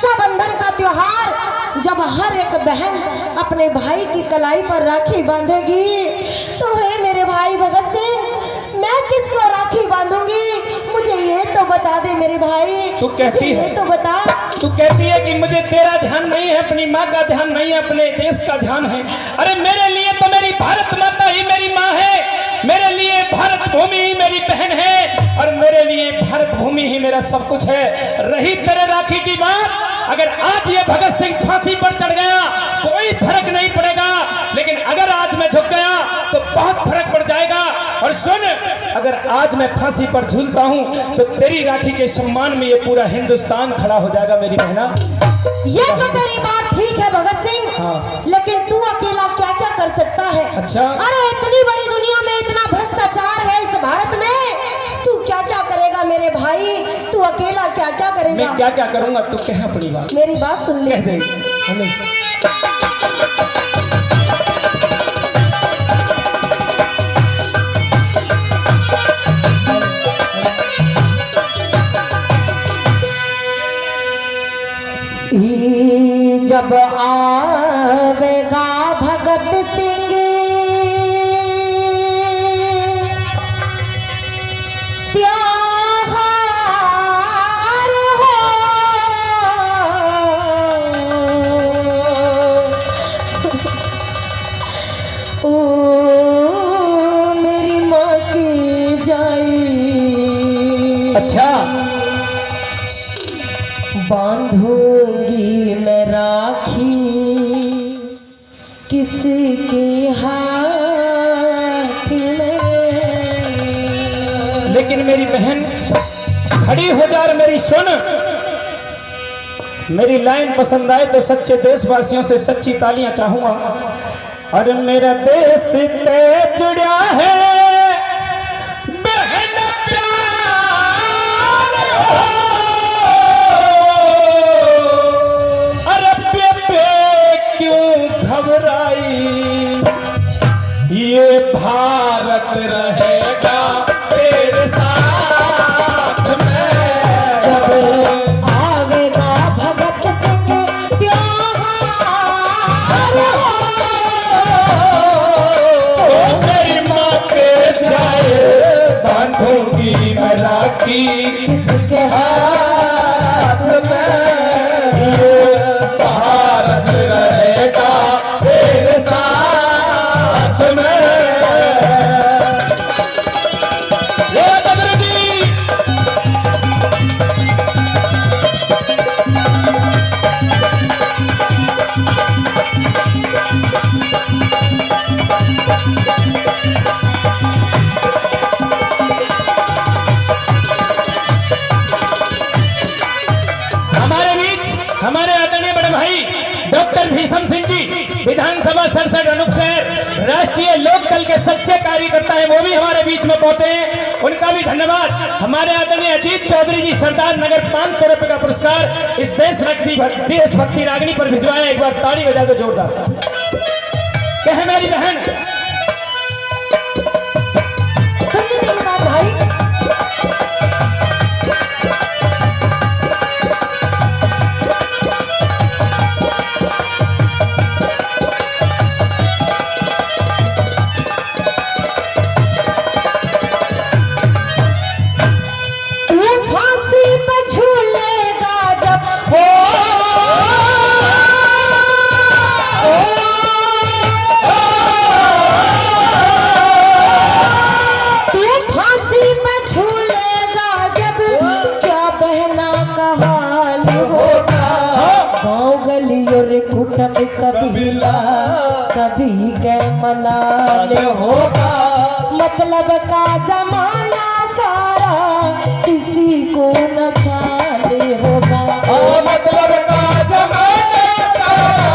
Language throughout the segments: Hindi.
रक्षाबंधन का त्योहार जब हर एक बहन अपने भाई की कलाई पर राखी बांधेगी तो हे मेरे भाई भगत सिंह, मैं किसको राखी बांधूंगी? मुझे ये तो बता दे मेरे भाई। तू कहती है, तो बता। तू कहती है कि मुझे तेरा ध्यान नहीं है, अपनी माँ का ध्यान नहीं है, अपने देश का ध्यान है। अरे मेरे लिए तो मेरी भारत माता ही मेरी माँ है, मेरे लिए भारत भूमि ही मेरी बहन है, और मेरे लिए भारत भूमि ही मेरा सब कुछ है। रही तेरे राखी की बात, अगर आज ये भगत सिंह फांसी पर चढ़ गया कोई फर्क नहीं पड़ेगा, लेकिन अगर आज मैं झुक गया तो बहुत फर्क पड़ जाएगा। और सुन, अगर आज मैं फांसी पर झूलता हूं तो तेरी राखी के सम्मान में ये पूरा हिंदुस्तान खड़ा हो जाएगा मेरी बहना। ये तो तेरी बात ठीक है भगत सिंह, हाँ। लेकिन तू अकेला क्या क्या कर सकता है? अच्छा। अरे इतनी बड़ी दुनिया में इतना भ्रष्टाचार है इस भारत में, तू क्या क्या करेगा मेरे भाई? तू अकेला क्या क्या करेगा? मैं क्या क्या करूंगा, तू कह अपनी बात। मेरी बात सुन ले। कह दे। जब आवेगा भगत सिंह त्योहार हो, ओ मेरी माँ की जाई। अच्छा। बांधूंगी मैं राखी किसके हाथ में। लेकिन मेरी बहन खड़ी हो जा और मेरी सुन, मेरी लाइन पसंद आए तो सच्चे देशवासियों से सच्ची तालियां चाहूंगा। अरे मेरा देश से जुड़ा है बहन प्यार हो, अरे पे क्यों घबराई, ये भारत रहेगा तेरे साथ में। जब आवेगा भगत सिंह त्योहार हो, मेरी माँ के जाए बांधूंगी मैं राखी किसके हाथ में, ये भारत रहेगा तेरे साथ में। ये बदरगी हमारे आदरणीय बड़े भाई डॉक्टर भीषम सिंह जी, विधानसभा सड़सठ अनुपशहर राष्ट्रीय लोक दल के सच्चे कार्यकर्ता हैं, वो भी हमारे बीच में पहुंचे हैं, उनका भी धन्यवाद। हमारे आदरणीय अजीत चौधरी जी सरदार नगर 500 रुपए का पुरस्कार इस देशभक्ति रागनी पर भिजवाया। एक बार ताली बजा दो जोरदार। कहे मेरी बहन, सुन मेरी बात भाई। कबीला सभी के मनाने होगा, मतलब का जमाना सारा किसी को न खाने होगा। मतलब का जमाना सारा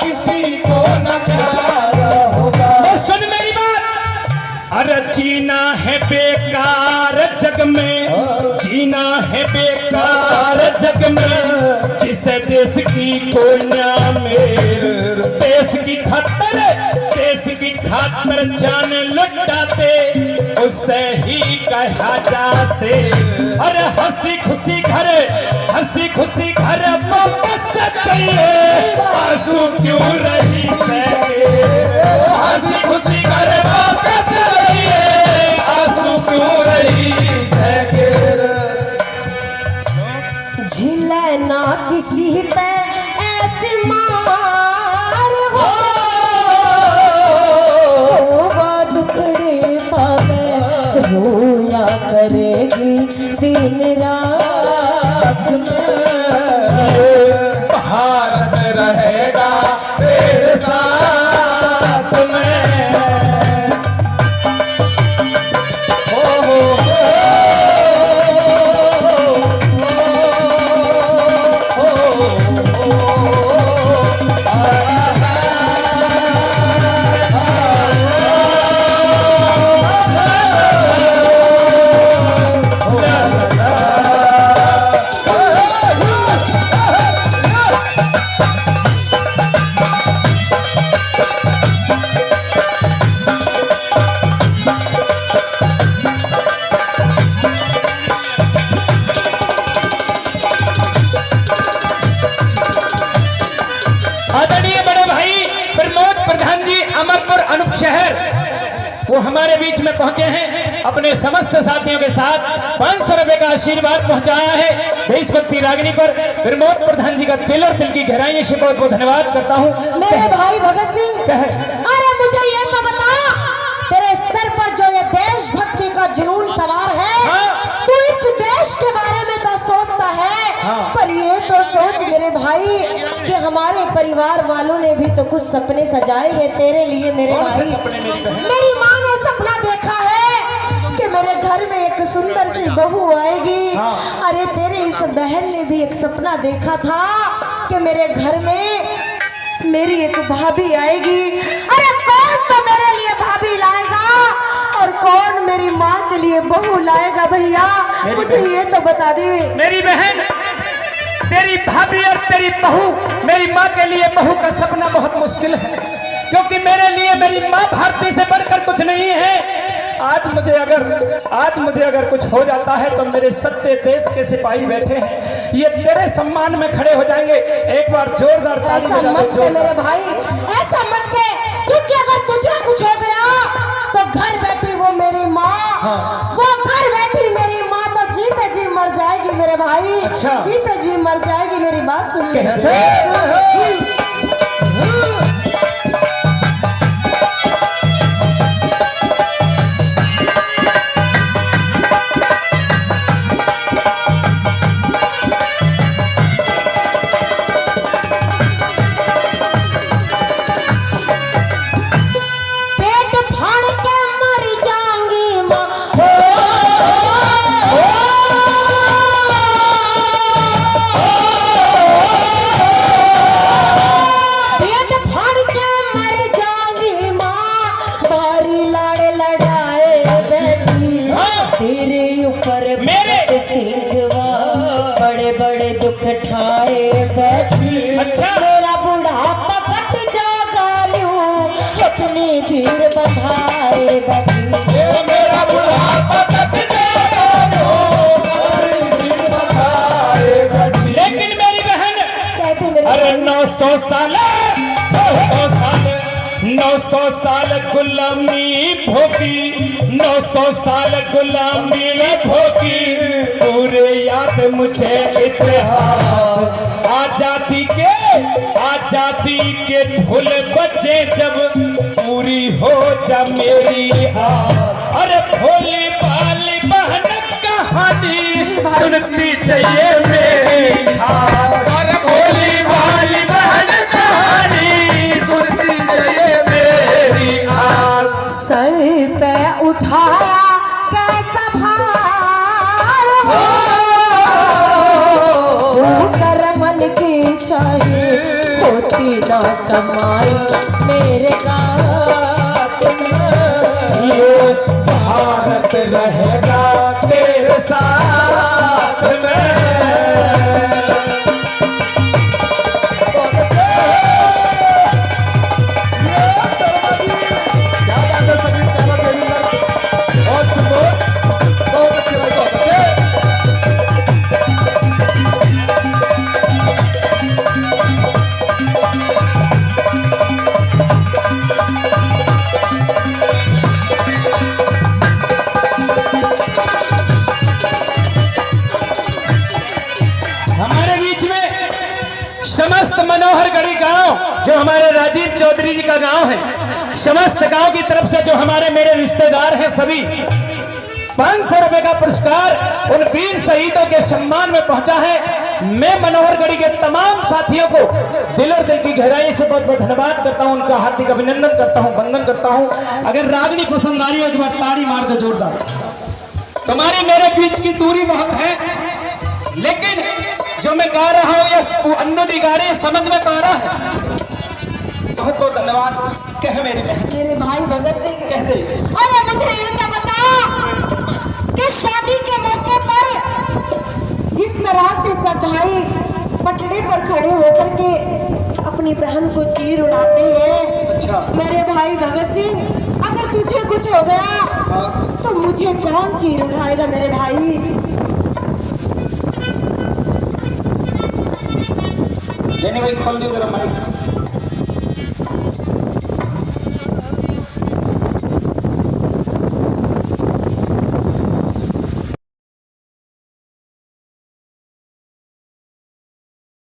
किसी को न खाना होगा। सुन मेरी बात, अरे जीना है बेकार जग में, जीना है बेकार जग में, जिस देश की कोन्या में देश की खतर, देश की खातर जान लुटाते उससे ही कहा जा से। अरे हंसी खुशी घर वापस चाहिए, आंसू क्यों रही हंसी खुशी घर वापस चाहिए, आंसू क्यों रही झिले ना किसी पे ऐसी मार हो, दुखड़े पावे रोया करेगी दिन रात भारत रहेगा तेरे साथ में। वो हमारे बीच में पहुंचे हैं, अपने समस्त साथियों के साथ 500 रुपए का आशीर्वाद पहुंचाया है देशभक्ति रागिनी पर। प्रमोद प्रधान जी का दिल और दिल की गहराइयों से बहुत बहुत धन्यवाद करता हूं। मेरे भाई भगत सिंह, अरे मुझे ये तो बता, तेरे सर पर जो ये देशभक्ति का जुनून सवार है, हाँ। तू इस देश के बारे में तो सोचता है, हाँ। पर ये तो सोच मेरे भाई कि हमारे परिवार वालों ने भी तो कुछ सपने सजाए हैं तेरे लिए मेरे भाई। मेरी माँ ने सपना देखा है कि मेरे घर में एक सुंदर सी बहू आएगी। हाँ। अरे तेरे इस बहन ने भी एक सपना देखा था कि मेरे घर में मेरी एक भाभी आएगी। अरे कौन तो मेरे लिए भाभी लाएगा और कौन मेरी माँ के लिए बहू लाएगा भैया, मुझे ये तो बता दे। मेरी बहन, तेरी भाभी और तेरी बहू, मेरी माँ के लिए बहू का सपना बहुत मुश्किल है, क्योंकि मेरे लिए मेरी माँ भारती से बढ़कर कुछ नहीं है। आज मुझे अगर कुछ हो जाता है तो मेरे सच्चे देश के सिपाही बैठे हैं, ये तेरे सम्मान में खड़े हो जाएंगे। एक बार जोरदार ताली ऐसा बजा मत दो। के मेरे भाई, ऐसा मत के, क्योंकि अगर तुझे कुछ हो गया तो घर बैठी वो मेरी माँ, हाँ। वो घर बैठी मेरी माँ तो जीते जी मर जाएगी मेरे भाई। अच्छा। जीते जी मर जाएगी। मेरी बात सुन ले। कैसे? बड़े बड़े दुख ठाए बैठी। अच्छा। मेरा बुढ़ापा कट जागा लूं, अपनी धीर बधाए बैठी। मेरा बुढ़ापा कट जागा लूं, अपनी धीर बधाए बैठी। लेकिन मेरी बहन कहती मेरी, अरे 900 साल गुलामी भोगी, 900 साल गुलामी भोगी, पूरे याद मुझे इतिहास। आजादी के ढोल बजे जब, पूरी हो जा मेरी आस। अरे भोली भाली बहन कहानी सुनती चाहिए मेरी खास। अरे भोली भाली बहन कहानी सुनती चाहिए मेरी आस। सर पे उठाया कैसा भार हो, कर मन की चाहिए होती ना समाई मेरे गात में। ये भारत रहेगा तेरे साथ में। जो हमारे राजीव चौधरी जी का गांव है, समस्त गांव की तरफ से जो हमारे मेरे रिश्तेदार हैं सभी 500 रुपए का पुरस्कार उन वीर शहीदों के सम्मान में पहुंचा है। मैं मनोहरगढ़ी के तमाम साथियों को दिल और दिल की गहराई से बहुत बहुत धन्यवाद करता हूं, उनका हार्दिक अभिनंदन करता हूं, वंदन करता हूं। अगर रागनी पसंद आ रही है एक बार ताड़ी मार दो जोरदार। तुम्हारी मेरे बीच की दूरी बहुत है, लेकिन जो मैं गा रहा हूं या अन्नू जी गा रहे हैं समझ में तो आ रहा है। बहुत बहुत धन्यवाद। कह मेरी बहन, मेरे भाई भगत सिंह कह दे। अरे मुझे ये तो बता कि शादी के मौके पर जिस तरह से सब भाई पटड़े पर खड़े होकर के अपनी बहन को चीर उड़ाते हैं, अच्छा मेरे भाई भगत सिंह अगर तुझे कुछ हो गया तो मुझे कौन चीर उड़ाएगा मेरे भाई? भाई खोल दो जरा माइक।